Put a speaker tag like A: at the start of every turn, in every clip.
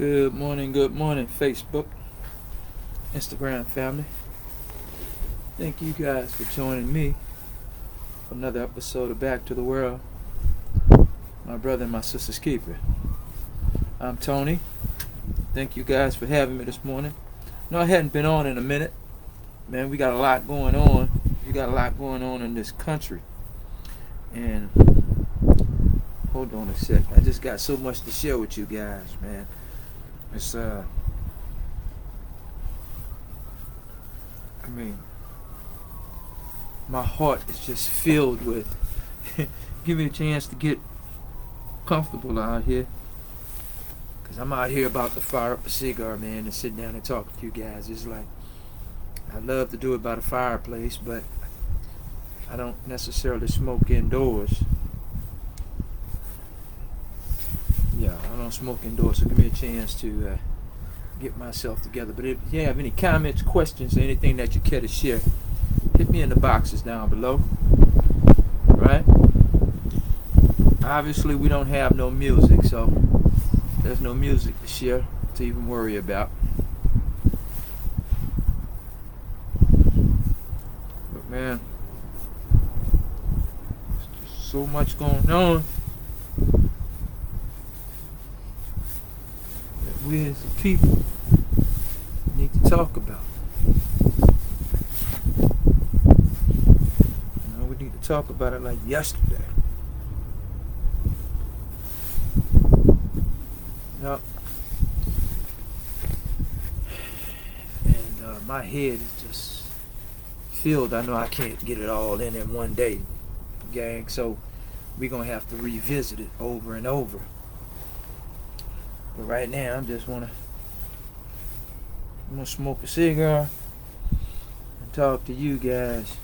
A: Good morning, Facebook, Instagram family. Thank you guys for joining me for another episode of Back to the World, my brother and my sister's keeper. I'm Tony. Thank you guys for having me this morning. No, I hadn't been on in a minute. Man, we got a lot going on. We got a lot going on in this country. And hold on a sec. I just got so much to share with you guys, man. It's my heart is just filled with give me a chance to get comfortable out here, because I'm out here about to fire up a cigar, man, and sit down and talk to you guys. It's like I love to do it by the fireplace, but I don't necessarily smoke indoors. Yeah, I don't smoke indoors, so give me a chance to get myself together. But if you have any comments, questions, or anything that you care to share, hit me in the boxes down below. Right? Obviously, we don't have no music, so there's no music to share to even worry about. But man, there's just so much going on that we as a people need to talk about. We need to talk about it like yesterday. Yep. And my head is just filled. I know I can't get it all in one day, gang. So we're gonna have to revisit it over and over. But right now, I'm gonna smoke a cigar and talk to you guys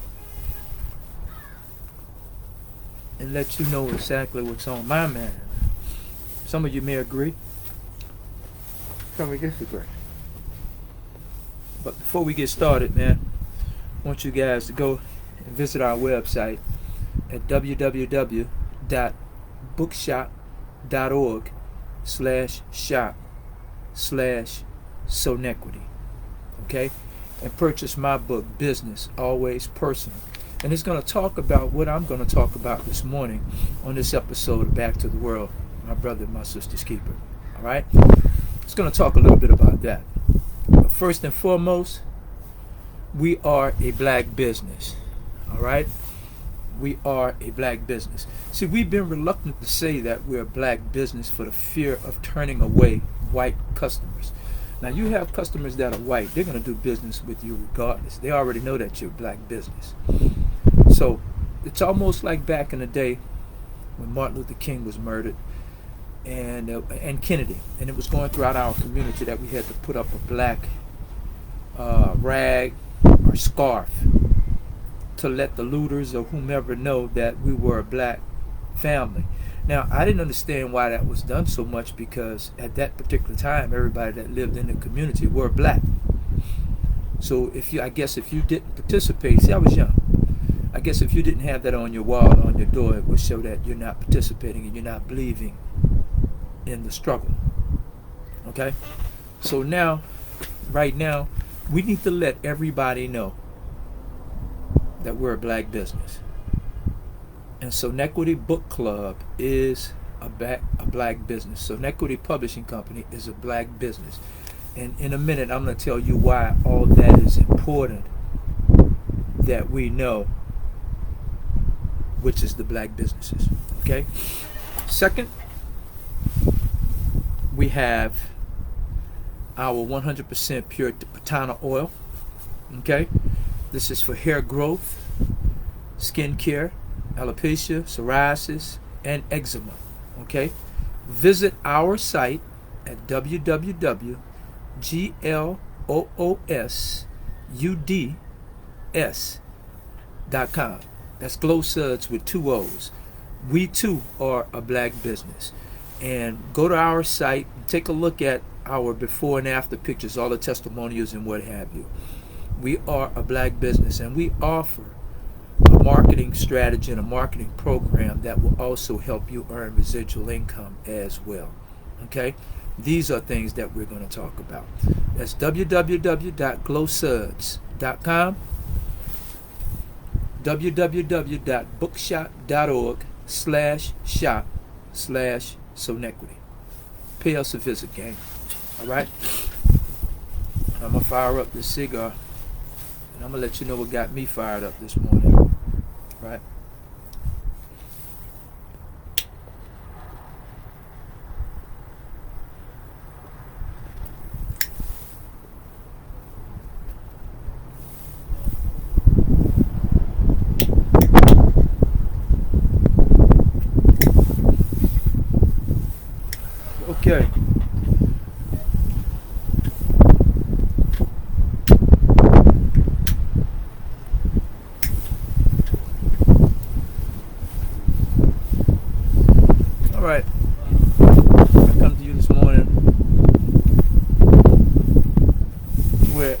A: and let you know exactly what's on my mind. Some of you may agree, some may disagree. But before we get started, man, I want you guys to go and visit our website at www.bookshop.org/shop/Sonequity. Okay? And purchase my book, Business Always Personal. And it's going to talk about what I'm going to talk about this morning on this episode of Back to the World, my brother and my sister's keeper. All right? It's going to talk a little bit about that. But first and foremost, we are a black business. All right? We are a black business. See, we've been reluctant to say that we're a black business for the fear of turning away white customers. Now, you have customers that are white. They're going to do business with you regardless. They already know that you're a black business. So it's almost like back in the day when Martin Luther King was murdered and Kennedy, and it was going throughout our community that we had to put up a black rag or scarf to let the looters or whomever know that we were a black family. Now, I didn't understand why that was done so much, because at that particular time, everybody that lived in the community were black. So I guess if you didn't participate, see, I was young. I guess if you didn't have that on your wall, on your door, it would show that you're not participating and you're not believing in the struggle. Okay? So now, right now, we need to let everybody know that we're a black business. And Sonequity Book Club is a black business. Sonequity Publishing Company is a black business. And in a minute, I'm going to tell you why all that is important that we know which is the black businesses. Okay? Second, we have our 100% pure Patana oil. Okay? This is for hair growth, skin care, alopecia, psoriasis, and eczema. Okay? Visit our site at www.glosuds.com. That's Glow Suds with 2 O's. We too are a black business. And go to our site, take a look at our before and after pictures, all the testimonials and what have you. We are a black business, and we offer a marketing strategy and a marketing program that will also help you earn residual income as well. Okay? These are things that we're going to talk about. That's www.glowsuds.com, www.bookshop.org/shop/Sonequity. Pay us a visit, gang. All right? I'm going to fire up this cigar, and I'm going to let you know what got me fired up this morning. All right? Okay. All right. I come to you this morning where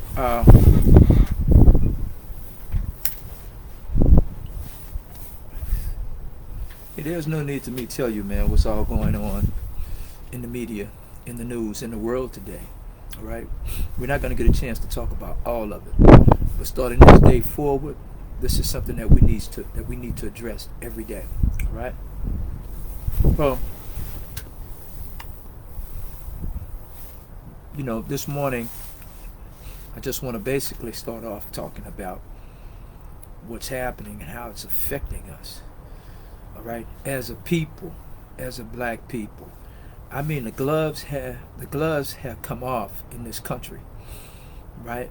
A: there's no need to me tell you, man, what's all going on in the media, in the news, in the world today. All right, we're not going to get a chance to talk about all of it, but starting this day forward, this is something that we need to address every day. All right. Well, you know, this morning I just want to basically start off talking about what's happening and how it's affecting us. All right, as a people, as a black people. I mean, the gloves have come off in this country, right?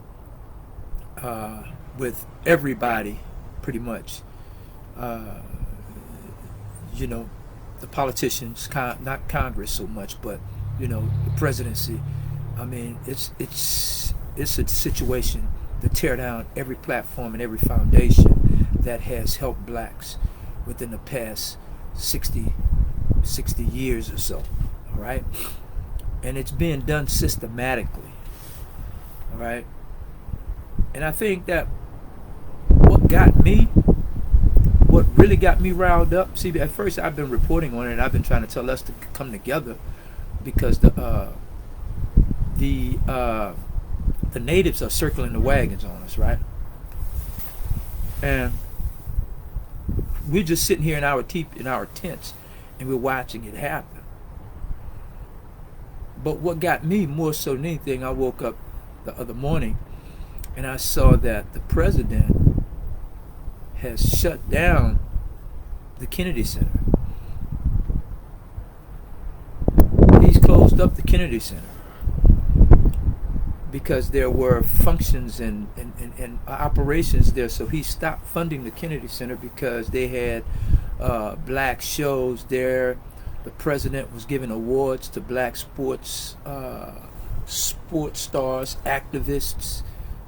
A: With everybody, pretty much. You know, the politicians, not Congress so much, but you know, the presidency. I mean, it's a situation to tear down every platform and every foundation that has helped blacks within the past 60 years or so. All right, and it's being done systematically. All right, and I think that what really got me riled up. See, at first I've been reporting on it, and I've been trying to tell us to come together because the natives are circling the wagons on us, right? And we're just sitting here in our tents, and we're watching it happen. But what got me more so than anything, I woke up the other morning and I saw that the president has shut down the Kennedy Center. He's closed up the Kennedy Center because there were functions and operations there. So he stopped funding the Kennedy Center because they had black shows there. The president was giving awards to black sports stars, activists,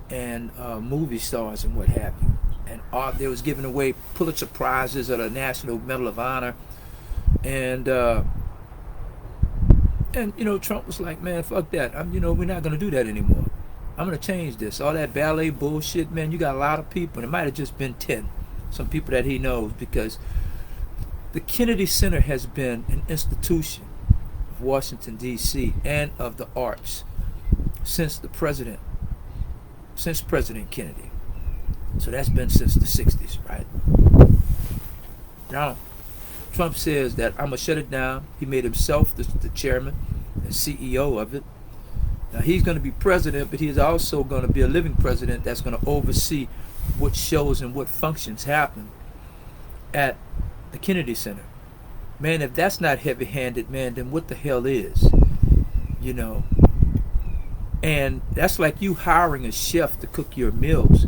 A: and movie stars and what have you. And they was giving away Pulitzer Prizes or the National Medal of Honor. And you know, Trump was like, man, fuck that. We're not going to do that anymore. I'm going to change this. All that ballet bullshit, man, you got a lot of people. And it might have just been 10. Some people that he knows, because the Kennedy Center has been an institution of Washington, D.C. and of the arts since President Kennedy. So that's been since the 60s, right? Now, Trump says that I'm going to shut it down. He made himself the chairman and CEO of it. Now, he's going to be president, but he's also going to be a living president that's going to oversee what shows and what functions happen at the Kennedy Center. Man, if that's not heavy-handed, man, then what the hell is? You know? And that's like you hiring a chef to cook your meals.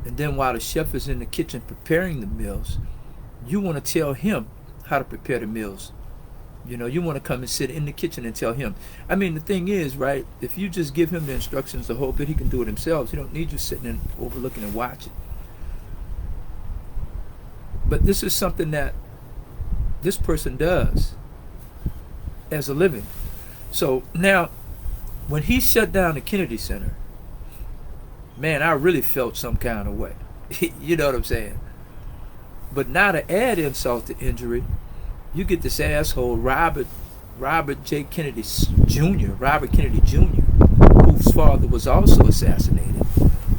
A: And then while the chef is in the kitchen preparing the meals, you want to tell him how to prepare the meals. You know, you want to come and sit in the kitchen and tell him. I mean, the thing is, right, if you just give him the instructions the whole bit, he can do it himself. He don't need you sitting and overlooking and watching. But this is something that this person does as a living. So now, when he shut down the Kennedy Center, man, I really felt some kind of way. You know what I'm saying? But now to add insult to injury, you get this asshole Robert Robert Kennedy Jr., whose father was also assassinated,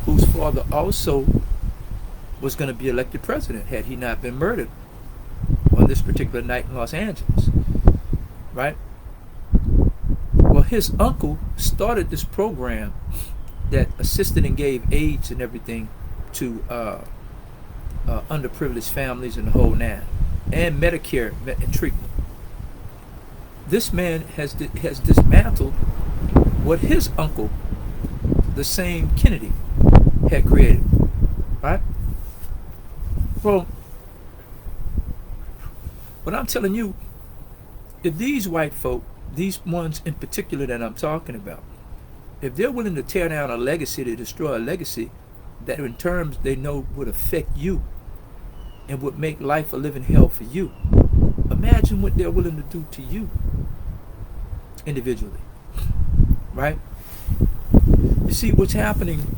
A: whose father also was going to be elected president had he not been murdered on this particular night in Los Angeles, right? Well, his uncle started this program that assisted and gave aids and everything to underprivileged families and the whole nine, and Medicare and treatment. This man has dismantled what his uncle, the same Kennedy, had created, right? Well, what I'm telling you, if these white folk, these ones in particular that I'm talking about, if they're willing to tear down a legacy, to destroy a legacy that in terms they know would affect you and would make life a living hell for you, imagine what they're willing to do to you individually, right? You see what's happening,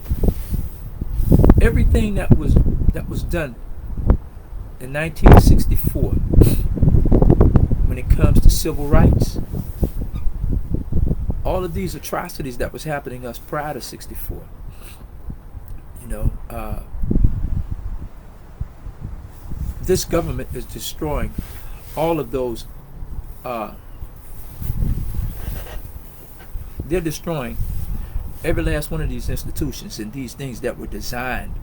A: everything that was done in 1964 when it comes to civil rights, all of these atrocities that was happening us prior to 64, this government is destroying all of those. They're destroying every last one of these institutions and these things that were designed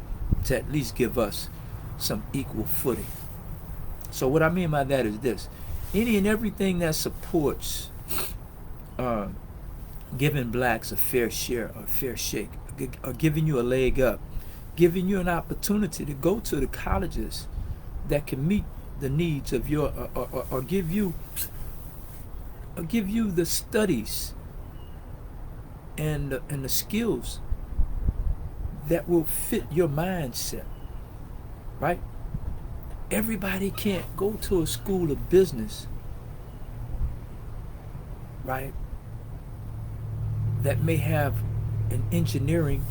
A: to at least give us some equal footing. So what I mean by that is this: any and everything that supports giving blacks a fair share or fair shake, or giving you a leg up, giving you an opportunity to go to the colleges that can meet the needs of your, or give you the studies and the skills that will fit your mindset, right? Everybody can't go to a school of business, right, that may have an engineering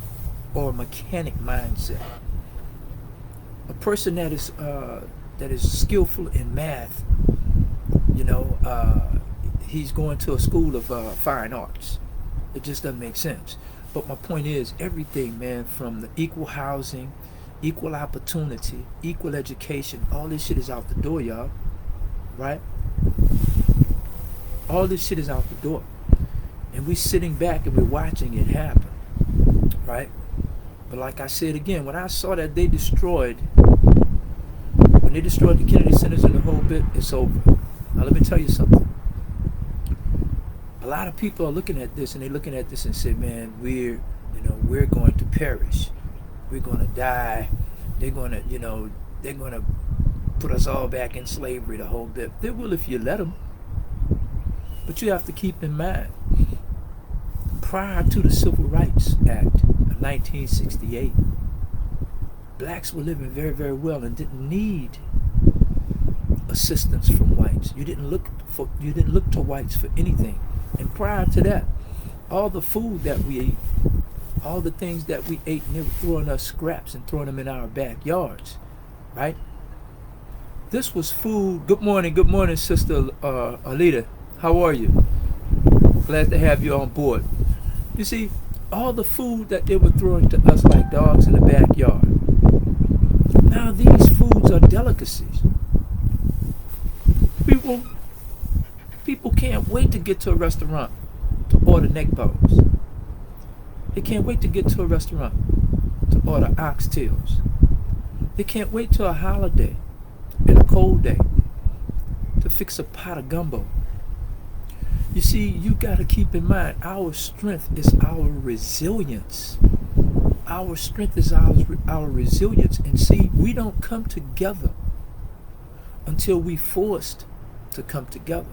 A: or mechanic mindset. A person that is skillful in math, he's going to a school of fine arts. It just doesn't make sense. But my point is, everything, man, from the equal housing, equal opportunity, equal education, all this shit is out the door, y'all, right? All this shit is out the door. And we're sitting back and we're watching it happen, right? But like I said again, when I saw that when they destroyed the Kennedy Centers and the whole bit, it's over. Now let me tell you something. A lot of people are looking at this and they're looking at this and say, man, we're going to perish. We're going to die. They're going to put us all back in slavery, the whole bit. They will if you let them. But you have to keep in mind, prior to the Civil Rights Act of 1968, blacks were living very, very well and didn't need assistance from whites. You didn't look to whites for anything. And prior to that, all the food that we ate, all the things that we ate, and they were throwing us scraps and throwing them in our backyards, right? This was food. Good morning, Sister Alita. How are you? Glad to have you on board. You see, all the food that they were throwing to us like dogs in the backyard, now these foods are delicacies. People can't wait to get to a restaurant to order neck bones. They can't wait to get to a restaurant to order oxtails. They can't wait till a holiday and a cold day to fix a pot of gumbo. You see, you got to keep in mind, our strength is our resilience. Our strength is our resilience. And see, we don't come together until we're forced to come together.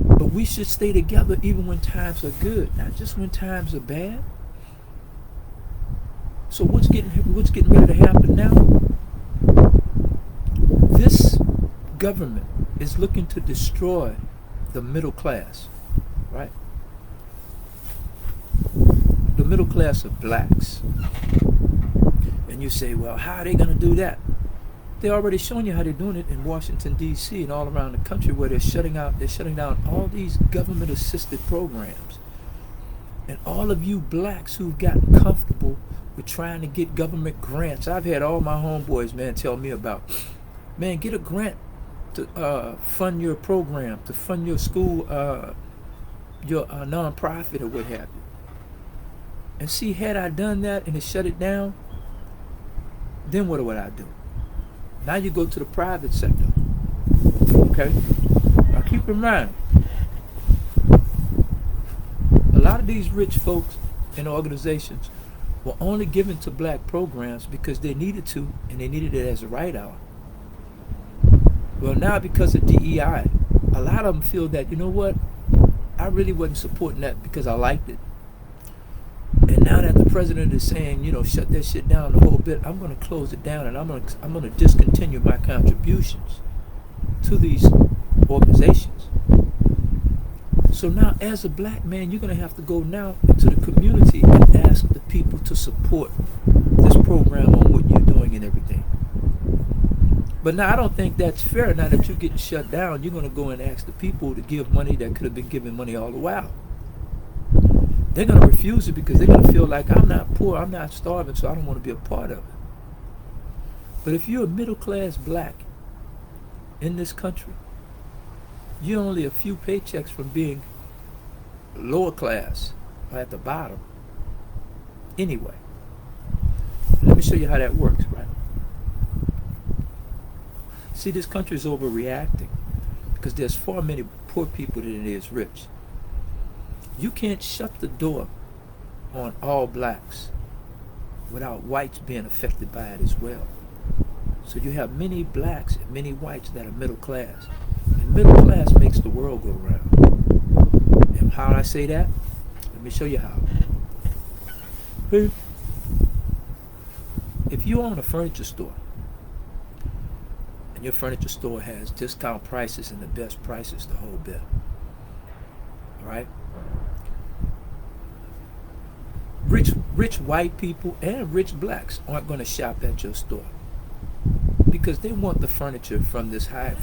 A: But we should stay together even when times are good, not just when times are bad. So what's getting ready to happen now? This government is looking to destroy the middle class, right? The middle class of blacks. And you say, well, how are they going to do that? they're already showing you how they're doing it in Washington, D.C. and all around the country, where they're shutting down all these government-assisted programs. And all of you blacks who've gotten comfortable with trying to get government grants, I've had all my homeboys, man, tell me about, man, get a grant to fund your program, to fund your school, your non-profit or what have you. And see, had I done that and it shut it down, then what would I do? Now you go to the private sector. Okay? Now keep in mind, a lot of these rich folks and organizations were only given to black programs because they needed to, and they needed it as a write-out. Well, now because of DEI, a lot of them feel that, you know what, I really wasn't supporting that because I liked it. And now that the president is saying, you know, shut that shit down the whole bit, I'm going to close it down, and I'm going to discontinue my contributions to these organizations. So now, as a black man, you're going to have to go now into the community and ask the people to support this program on what you're doing and everything. But now I don't think that's fair. Now that you're getting shut down, you're going to go and ask the people to give money that could have been given money all the while. They're going to refuse it because they're going to feel like, I'm not poor, I'm not starving, so I don't want to be a part of it. But if you're a middle-class black in this country, you're only a few paychecks from being lower class or at the bottom. Anyway, let me show you how that works, right? See, this country is overreacting because there's far many poor people than it is rich. You can't shut the door on all blacks without whites being affected by it as well. So you have many blacks and many whites that are middle class. And middle class makes the world go round. And how do I say that? Let me show you how. If you own a furniture store, and your furniture store has discount prices and the best prices, the whole bit, all right? Rich white people and rich blacks aren't going to shop at your store because they want the furniture from this high,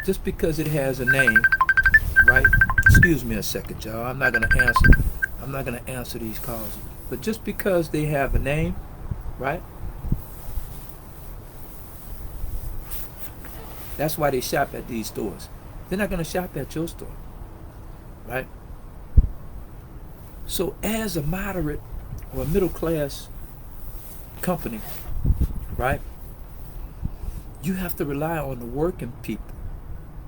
A: just because it has a name, right? Excuse me a second, y'all. I'm not going to answer these calls. But just because they have a name, right? That's why they shop at these stores. They're not going to shop at your store, right? So as a moderate or a middle class company, right, you have to rely on the working people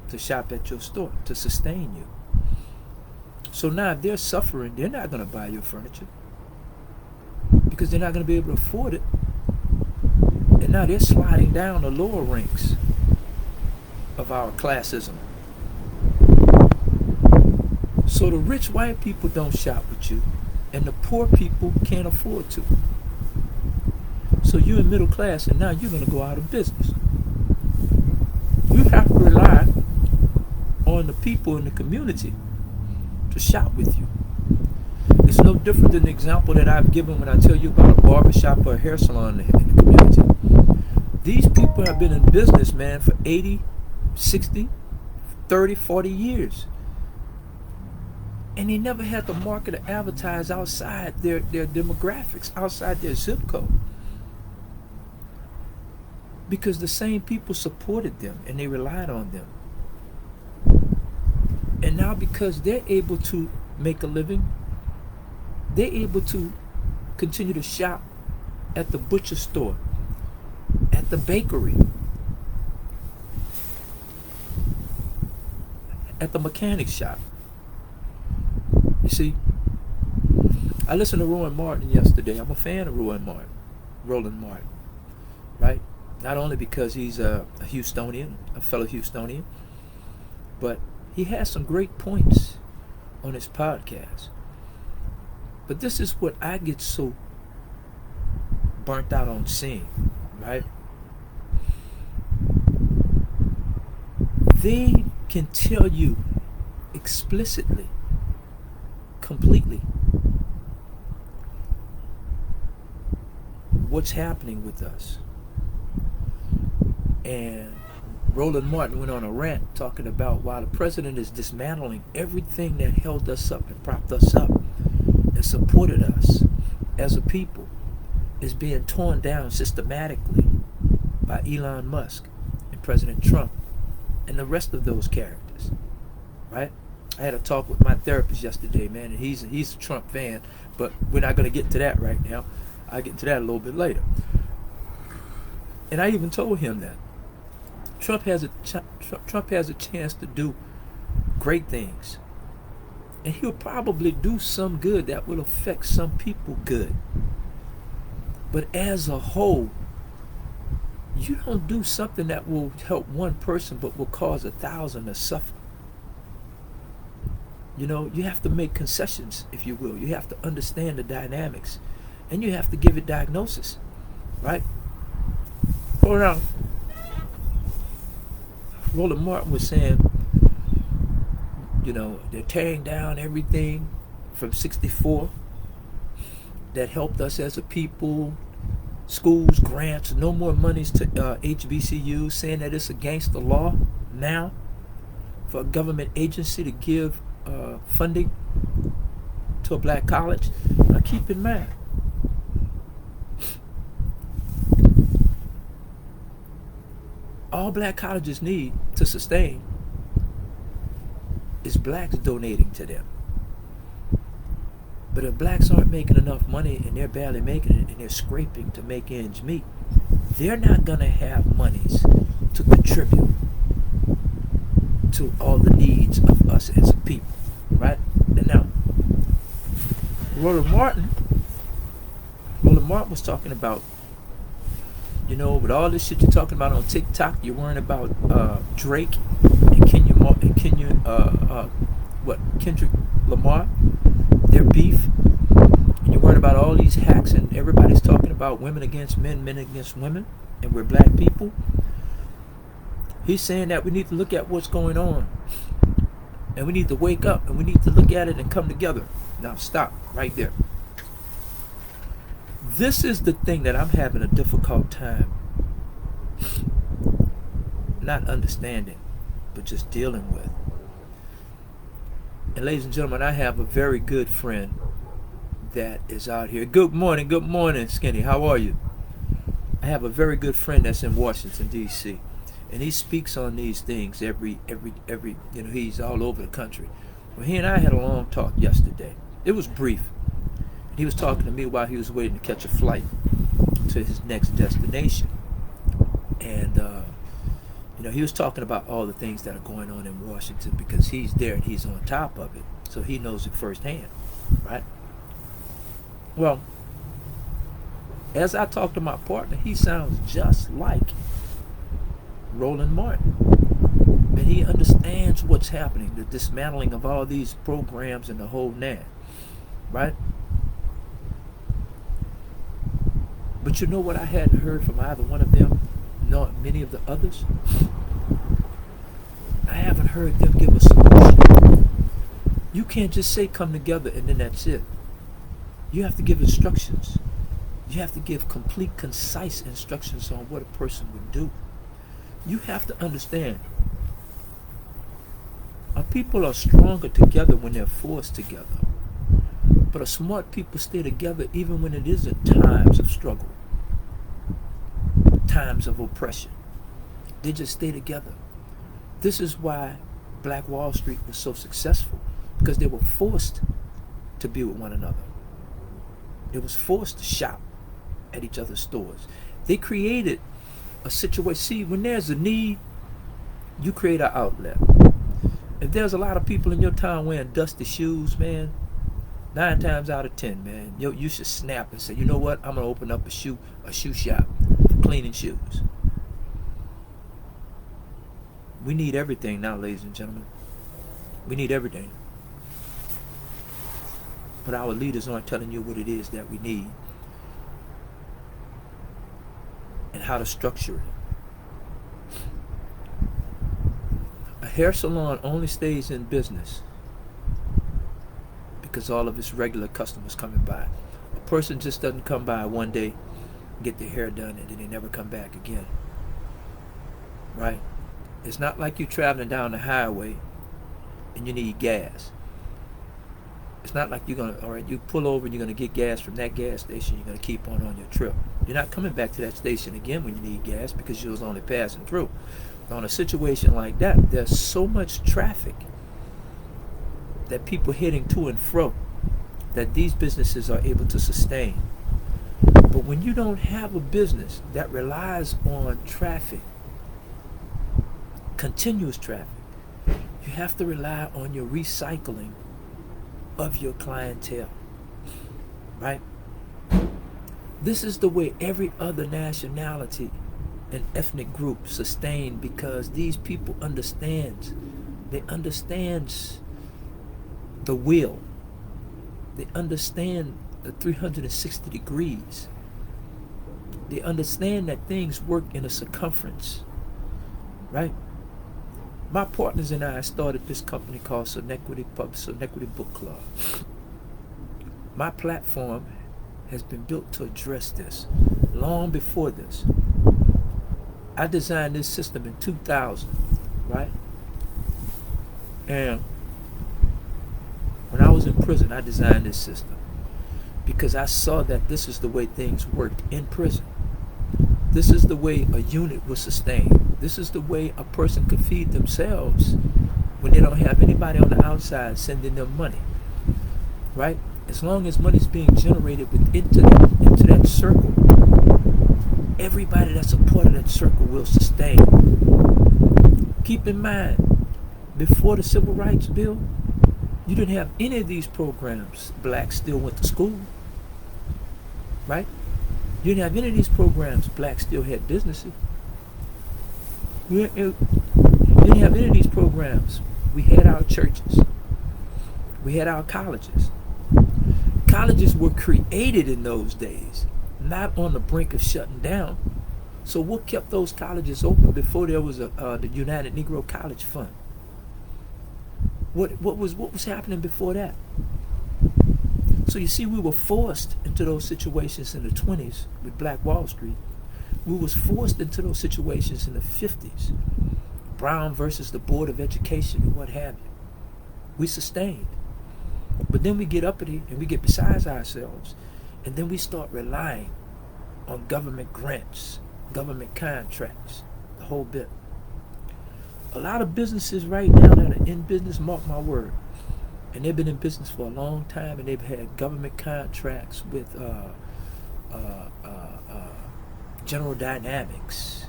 A: to shop at your store, to sustain you. So now if they're suffering, they're not going to buy your furniture because they're not going to be able to afford it. And now they're sliding down the lower ranks of our classism. So the rich white people don't shop with you, and the poor people can't afford to. So you're in middle class, and now you're going to go out of business. You have to rely on the people in the community to shop with you. It's no different than the example that I've given when I tell you about a barbershop or a hair salon in the community. These people have been in business, man, for 80, 60, 30, 40 years. And they never had to market or advertise outside their demographics, outside their zip code. Because the same people supported them and they relied on them. And now because they're able to make a living, they're able to continue to shop at the butcher store, at the bakery, at the mechanic shop. You see, I listened to Roland Martin yesterday. I'm a fan of Roland Martin, right? Not only because he's a Houstonian, a fellow Houstonian, but he has some great points on his podcast. But this is what I get so burnt out on seeing, right? They can tell you explicitly, completely, what's happening with us. And Roland Martin went on a rant talking about why the president is dismantling everything that held us up and propped us up and supported us as a people is being torn down systematically by Elon Musk and President Trump and the rest of those characters, right? I had a talk with my therapist yesterday, man, and he's a Trump fan, but we're not going to get to that right now. I'll get to that a little bit later. And I even told him that Trump has a chance to do great things, and he'll probably do some good that will affect some people good. But as a whole, you don't do something that will help one person but will cause 1,000 to suffer. You know, you have to make concessions, if you will. You have to understand the dynamics, and you have to give it diagnosis, right? Hold on. Roland Martin was saying, you know, they're tearing down everything from 64 that helped us as a people, schools, grants, no more monies to HBCUs, saying that it's against the law now for a government agency to give funding to a black college. Now keep in mind, all black colleges need to sustain is blacks donating to them. But if blacks aren't making enough money and they're barely making it and they're scraping to make ends meet, they're not going to have monies to contribute to all the needs of us as a people, right? And now, Roland Martin was talking about, you know, with all this shit you're talking about on TikTok, you're worrying about Drake and Kendrick Lamar, their beef. And you're worried about all these hacks, and everybody's talking about women against men, men against women, and we're black people. He's saying that we need to look at what's going on, and we need to wake up, and we need to look at it and come together. Now stop right there. This is the thing that I'm having a difficult time not understanding, but just dealing with. And ladies and gentlemen, I have a very good friend that is out here. Good morning, Skinny. How are you? I have a very good friend that's in Washington, D.C., and he speaks on these things every, you know, he's all over the country. Well, he and I had a long talk yesterday. It was brief. He was talking to me while he was waiting to catch a flight to his next destination. And, you know, he was talking about all the things that are going on in Washington because he's there and he's on top of it. So he knows it firsthand, right? Well, as I talk to my partner, he sounds just like Roland Martin. And he understands what's happening, the dismantling of all these programs and the whole nine, right? But you know what I hadn't heard from either one of them, nor many of the others? I haven't heard them give a solution. You can't just say come together and then that's it. You have to give instructions. You have to give complete, concise instructions on what a person would do. You have to understand, our people are stronger together when they're forced together. But a smart people stay together even when it isn't times of struggle, times of oppression. They just stay together. This is why Black Wall Street was so successful, because they were forced to be with one another. They was forced to shop at each other's stores. They created a situation. See, when there's a need, you create an outlet. If there's a lot of people in your town wearing dusty shoes, man, 9 times out of 10, man, you should snap and say, you know what? I'm gonna open up a shoe shop for cleaning shoes. We need everything now, ladies and gentlemen. We need everything. But our leaders aren't telling you what it is that we need and how to structure it. A hair salon only stays in business because all of its regular customers coming by. A person just doesn't come by one day, get their hair done, and then they never come back again. right? It's not like you're traveling down the highway and you need gas. It's not like you're going to, all right, you pull over and you're going to get gas from that gas station. You're going to keep on your trip. You're not coming back to that station again when you need gas because you was only passing through. On a situation like that, there's so much traffic that people heading to and fro that these businesses are able to sustain. But when you don't have a business that relies on traffic, continuous traffic, you have to rely on your recycling of your clientele, right? This is the way every other nationality and ethnic group sustain, because these people understand the will. They understand the 360 degrees. They understand that things work in a circumference, right? My partners and I started this company called Sonequity Book Club. My platform has been built to address this long before this. I designed this system in 2000, right? And when I was in prison, I designed this system because I saw that this is the way things worked in prison. This is the way a unit was sustained. This is the way a person could feed themselves when they don't have anybody on the outside sending them money, right? As long as money's being generated into that circle, everybody that's a part of that circle will sustain. Keep in mind, before the Civil Rights Bill, you didn't have any of these programs. Blacks still went to school, right? You didn't have any of these programs. Blacks still had businesses. You didn't have any of these programs. We had our churches. We had our colleges. Colleges were created in those days, not on the brink of shutting down. So what kept those colleges open before there was the United Negro College Fund? What was happening before that? So you see, we were forced into those situations in the 20s with Black Wall Street. We was forced into those situations in the 50s. Brown versus the Board of Education and what have you. We sustained. But then we get uppity and we get beside ourselves, and then we start relying on government grants, government contracts, the whole bit. A lot of businesses right now that are in business, mark my word, and they've been in business for a long time, and they've had government contracts with General Dynamics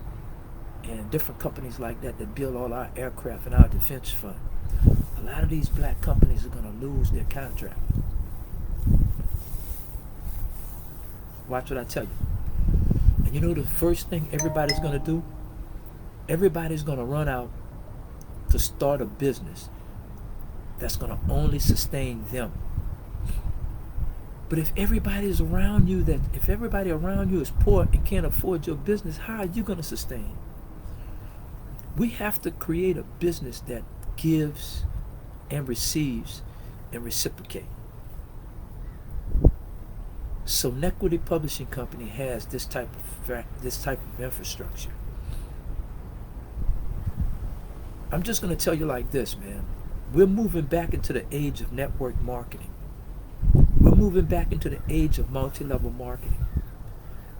A: and different companies like that build all our aircraft and our defense fund. A lot of these black companies are going to lose their contract. Watch what I tell you. And you know the first thing everybody's going to do? Everybody's going to run out to start a business that's going to only sustain them. But if everybody around you is poor and can't afford your business, how are you going to sustain? We have to create a business that gives and receives and reciprocate. So Sonequity Publishing Company has this type of infrastructure. I'm just going to tell you like this, man. We're moving back into the age of network marketing. We're moving back into the age of multi-level marketing.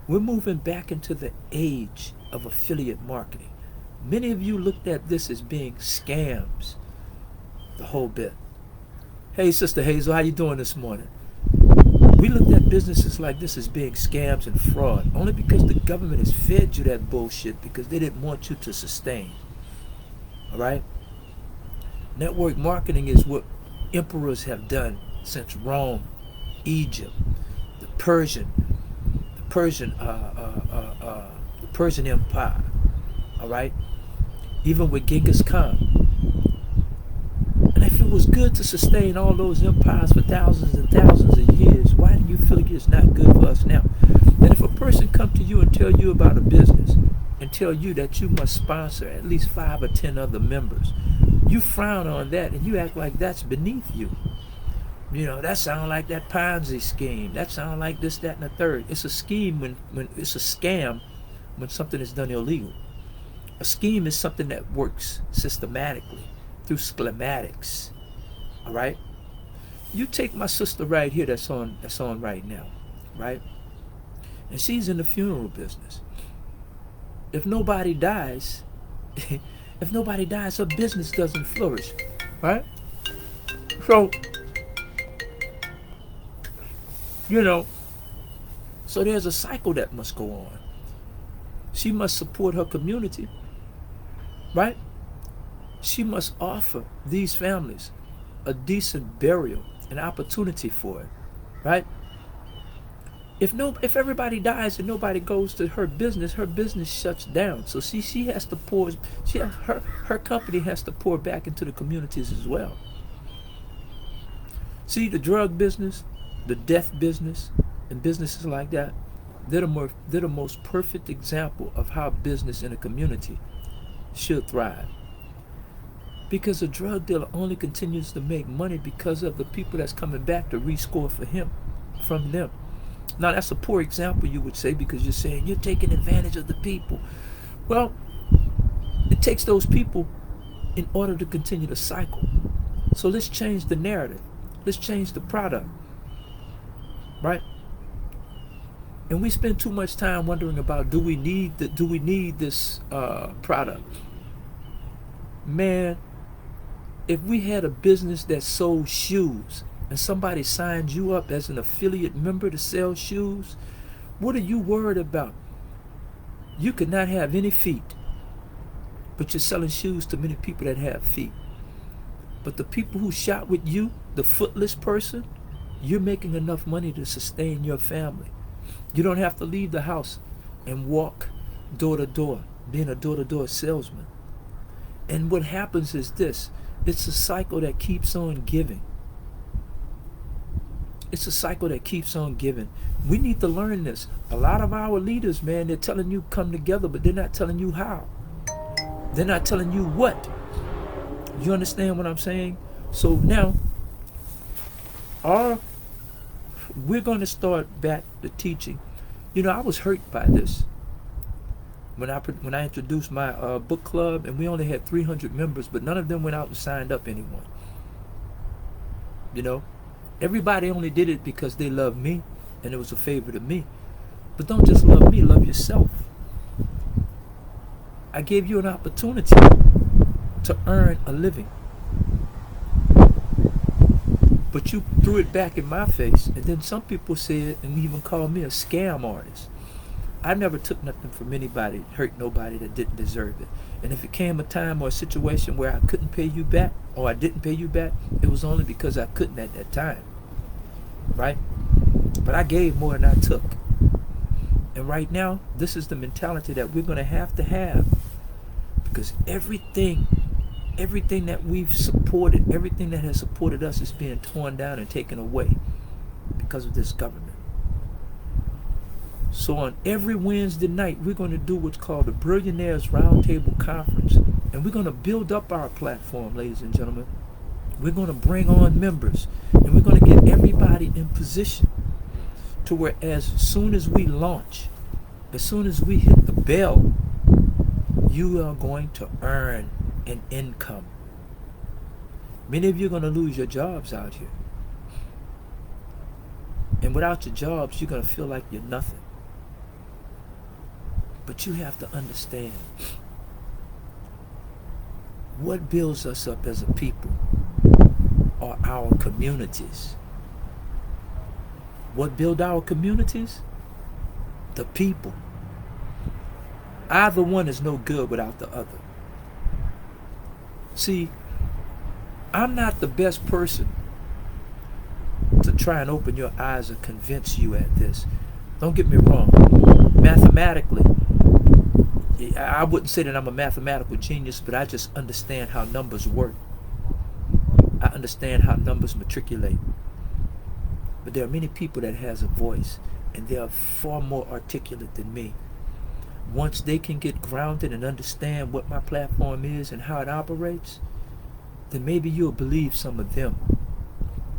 A: We're moving back into the age of affiliate marketing. Many of you looked at this as being scams, the whole bit. Hey, Sister Hazel, how you doing this morning? We looked at businesses like this as being scams and fraud, only because the government has fed you that bullshit because they didn't want you to sustain. All right? Network marketing is what emperors have done since Rome, Egypt, the Persian Empire. All right? Even with Genghis Khan. And if it was good to sustain all those empires for thousands and thousands of years, why do you feel like it's not good for us now? And if a person come to you and tell you about a business and tell you that you must sponsor at least 5 or 10 other members, you frown on that and you act like that's beneath you. You know, that sounds like that Ponzi scheme. That sounds like this, that, and the third. It's a scheme when it's a scam when something is done illegal. A scheme is something that works systematically through schematics. All right. You take my sister right here that's on right now, right? And she's in the funeral business. If nobody dies, her business doesn't flourish, right? So, so there's a cycle that must go on. She must support her community, right? She must offer these families a decent burial, an opportunity for it, right? If everybody dies and nobody goes to her business shuts down. So she has to pour. Her company has to pour back into the communities as well. See, the drug business, the death business, and businesses like that, they're the most perfect example of how business in a community should thrive. Because a drug dealer only continues to make money because of the people that's coming back to rescore from them. Now, that's a poor example, you would say, because you're saying you're taking advantage of the people. Well, it takes those people in order to continue the cycle. So let's change the narrative. Let's change the product, right? And we spend too much time wondering about do we need this product? Man, if we had a business that sold shoes and somebody signed you up as an affiliate member to sell shoes, what are you worried about? You could not have any feet, but you're selling shoes to many people that have feet. But the people who shop with you, the footless person, you're making enough money to sustain your family. You don't have to leave the house and walk door to door, being a door-to-door salesman. And what happens is this: it's a cycle that keeps on giving. It's a cycle that keeps on giving. We need to learn this. A lot of our leaders, man, they're telling you come together, but they're not telling you how. They're not telling you what. You understand what I'm saying? So now, we're going to start back the teaching. I was hurt by this. When I introduced my book club, and we only had 300 members, but none of them went out and signed up anyone. Everybody only did it because they loved me, and it was a favor to me. But don't just love me, love yourself. I gave you an opportunity to earn a living. But you threw it back in my face, and then some people said, and even called me a scam artist. I never took nothing from anybody, hurt nobody that didn't deserve it. And if it came a time or a situation where I couldn't pay you back, or I didn't pay you back, it was only because I couldn't at that time, right? But I gave more than I took. And right now, this is the mentality that we're going to have, because everything that we've supported, everything that has supported us is being torn down and taken away because of this government. So on every Wednesday night, we're going to do what's called the Billionaires Roundtable Conference. And we're going to build up our platform, ladies and gentlemen. We're going to bring on members. And we're going to get everybody in position to where as soon as we launch, as soon as we hit the bell, you are going to earn an income. Many of you are going to lose your jobs out here. And without your jobs, you're going to feel like you're nothing. But you have to understand what builds us up as a people are our communities. What build our communities? The people. Either one is no good without the other. See, I'm not the best person to try and open your eyes or convince you at this. Don't get me wrong. Mathematically, I wouldn't say that I'm a mathematical genius, but I just understand how numbers work. I understand how numbers matriculate. But there are many people that has a voice, and they are far more articulate than me. Once they can get grounded and understand what my platform is and how it operates, then maybe you'll believe some of them.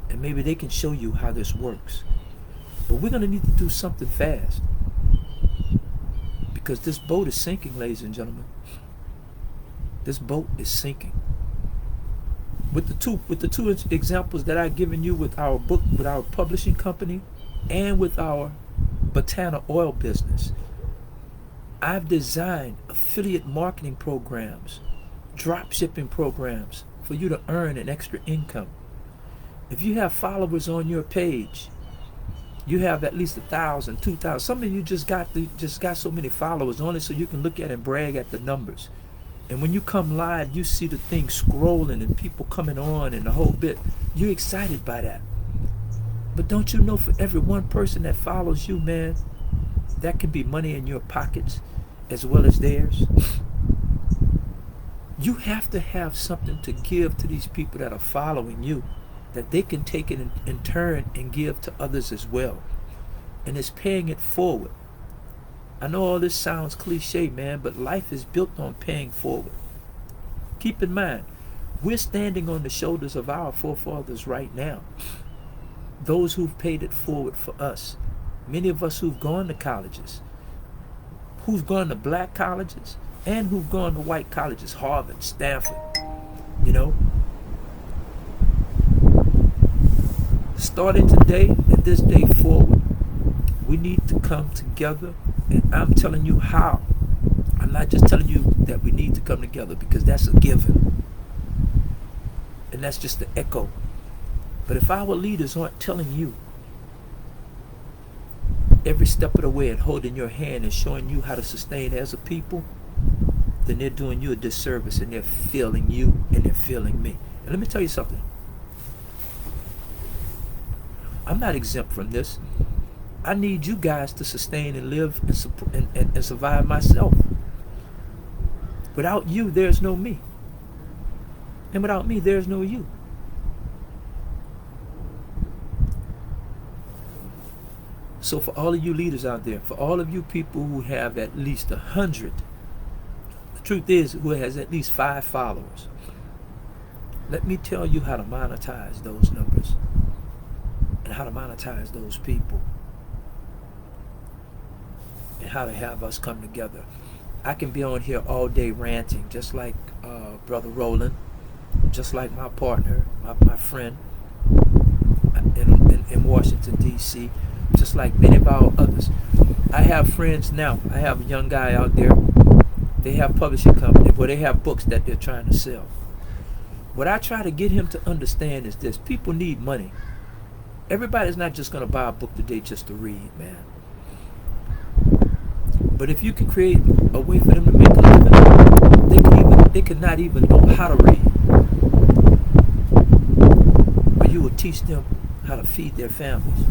A: And maybe they can show you how this works. But we're going to need to do something fast. Because this boat is sinking, ladies and gentlemen. This boat is sinking. With the two examples that I've given you with our book, with our publishing company, and with our Botana oil business, I've designed affiliate marketing programs, drop shipping programs for you to earn an extra income. If you have followers on your page, you have at least 1,000, 2,000. Some of you just got so many followers on it so you can look at and brag at the numbers. And when you come live, you see the thing scrolling and people coming on and the whole bit. You're excited by that. But don't you know, for every one person that follows you, man, that can be money in your pockets as well as theirs. You have to have something to give to these people that are following you, that they can take it in turn and give to others as well. And it's paying it forward. I know all this sounds cliche, man, but life is built on paying forward. Keep in mind, we're standing on the shoulders of our forefathers right now. Those who've paid it forward for us. Many of us who've gone to colleges, who've gone to black colleges, and who've gone to white colleges, Harvard, Stanford, you know. Starting today and this day forward, we need to come together, and I'm telling you how. I'm not just telling you that we need to come together because that's a given. And that's just the echo. But if our leaders aren't telling you every step of the way and holding your hand and showing you how to sustain as a people, then they're doing you a disservice, and they're failing you and they're failing me. And let me tell you something. I'm not exempt from this. I need you guys to sustain and live and survive myself. Without you, there's no me. And without me, there's no you. So for all of you leaders out there, for all of you people who have at least 100, the truth is, who has at least 5 followers, let me tell you how to monetize those numbers and how to monetize those people and how to have us come together. I can be on here all day ranting, just like Brother Roland, just like my partner, my friend in Washington, D.C., just like many of our others. I have friends now. I have a young guy out there. They have publishing company where they have books that they're trying to sell. What I try to get him to understand is this: people need money. Everybody's not just going to buy a book today just to read, man. But if you can create a way for them to make a living, they can not even know how to read. But you will teach them how to feed their families.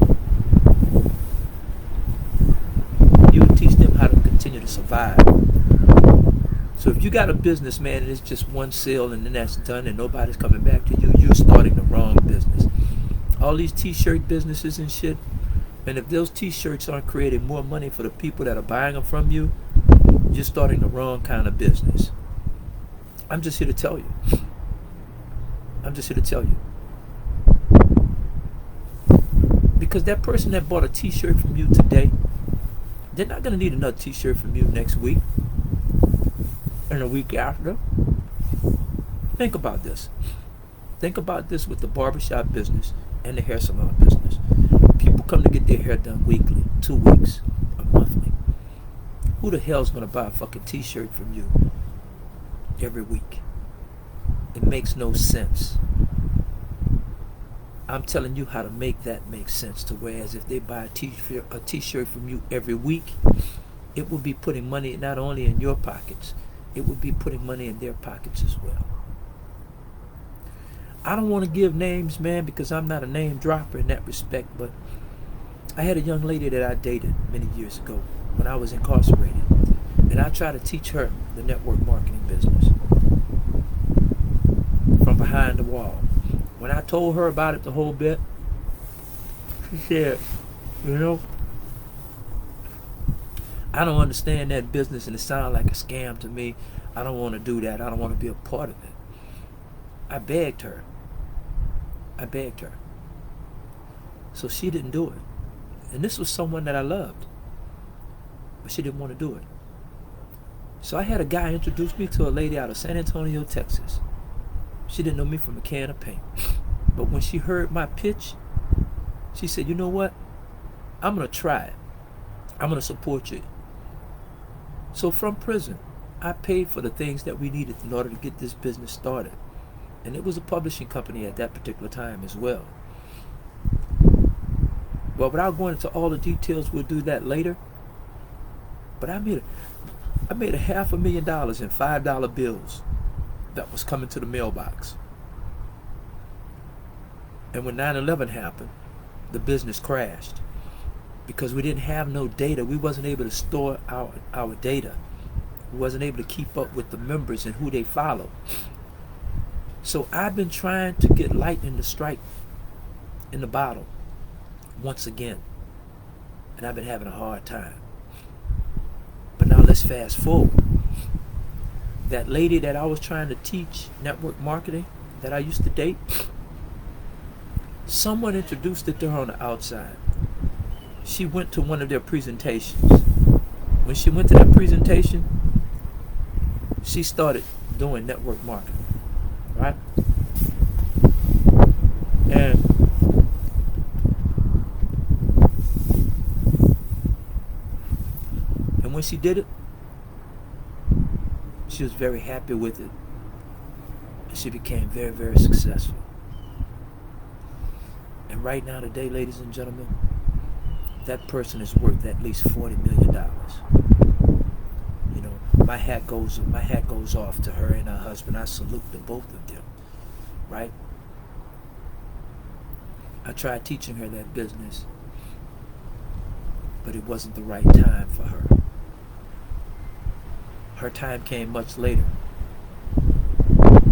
A: You will teach them how to continue to survive. So if you got a business, man, and it's just one sale and then that's done and nobody's coming back to you, you're starting the wrong business. All these t-shirt businesses and shit, and if those t-shirts aren't creating more money for the people that are buying them from you, you're starting the wrong kind of business. I'm just here to tell you. I'm just here to tell you. Because that person that bought a t-shirt from you today, they're not going to need another t-shirt from you next week and a week after. Think about this. Think about this with the barbershop business and the hair salon business. People come to get their hair done weekly, 2 weeks, or monthly. Who the hell's going to buy a fucking t-shirt from you every week? It makes no sense. I'm telling you how to make that make sense, to whereas if they buy a t-shirt from you every week, it will be putting money not only in your pockets, it will be putting money in their pockets as well. I don't want to give names, man, because I'm not a name dropper in that respect, but I had a young lady that I dated many years ago when I was incarcerated, and I tried to teach her the network marketing business from behind the wall. When I told her about it the whole bit, she said, you know, I don't understand that business and it sounds like a scam to me. I don't want to do that. I don't want to be a part of it. I begged her. So she didn't do it. And this was someone that I loved. But she didn't want to do it. So I had a guy introduce me to a lady out of San Antonio, Texas. She didn't know me from a can of paint. But when she heard my pitch, she said, you know what? I'm going to try it. I'm going to support you. So from prison, I paid for the things that we needed in order to get this business started. And it was a publishing company at that particular time as well. Well, without going into all the details, we'll do that later. But I made $500,000 in $5 bills that was coming to the mailbox. And when 9/11 happened, the business crashed because we didn't have no data. We wasn't able to store our data. We wasn't able to keep up with the members and who they follow. So I've been trying to get lightning to strike in the bottle once again, and I've been having a hard time. But now let's fast forward. That lady that I was trying to teach network marketing that I used to date, someone introduced it to her on the outside. She went to one of their presentations. When she went to that presentation, she started doing network marketing, right? And when she did it, she was very happy with it. And she became very, very successful. And right now today, ladies and gentlemen, that person is worth at least $40 million. You know, my hat goes off to her and her husband. I salute the both of them, right? I tried teaching her that business, but it wasn't the right time for her. Her time came much later.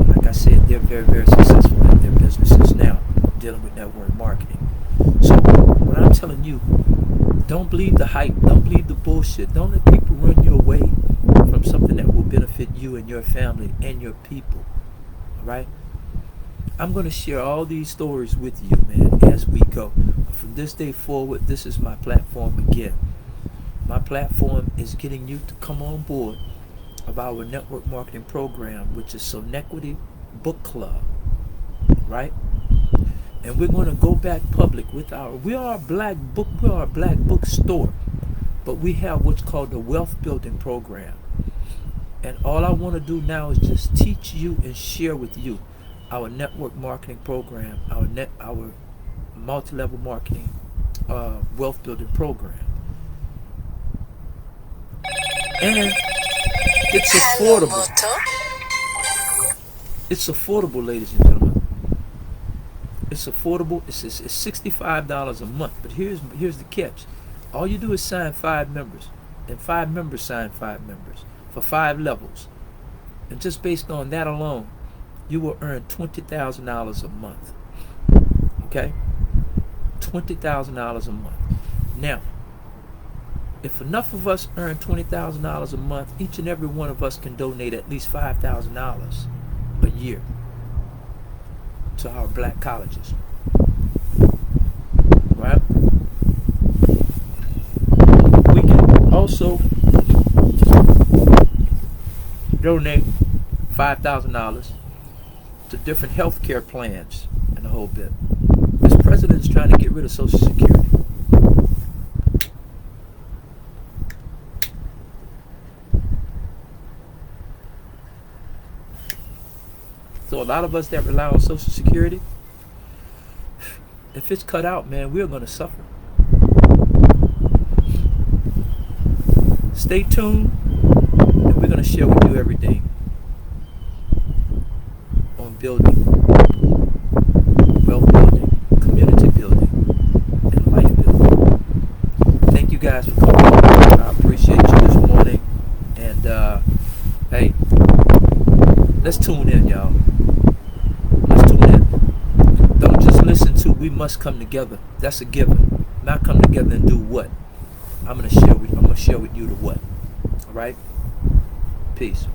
A: Like I said, they're very, very successful at their businesses now, dealing with network marketing. So what I'm telling you, don't believe the hype, don't believe the bullshit. Don't let people run you away from something that will benefit you and your family and your people. All right? I'm going to share all these stories with you, man, as we go. From this day forward, this is my platform again. My platform is getting you to come on board of our network marketing program, which is Sonequity Book Club, right? And we're going to go back public with we are a black book store, but we have what's called the wealth building program. And all I want to do now is just teach you and share with you our network marketing program, our multi-level marketing wealth building program. And it's affordable. It's affordable, ladies and gentlemen. It's affordable. It's $65 a month. But here's the catch. All you do is sign 5 members, and 5 members sign 5 members for 5 levels. And just based on that alone, you will earn $20,000 a month. Okay? $20,000 a month. Now, if enough of us earn $20,000 a month, each and every one of us can donate at least $5,000 a year to our black colleges. Right? We can also donate $5,000 to different health care plans and the whole bit. This president is trying to get rid of Social Security. So a lot of us that rely on Social Security, if it's cut out, man, we're going to suffer. Stay tuned, and we're going to share with you everything on building, wealth building, community building, and life building. Thank you guys for coming on. I appreciate you this morning. And hey, let's tune in, y'all. Let's tune in. Don't just listen to "we must come together." That's a given. Not come together and do what? I'm gonna share with you the what. All right. Peace.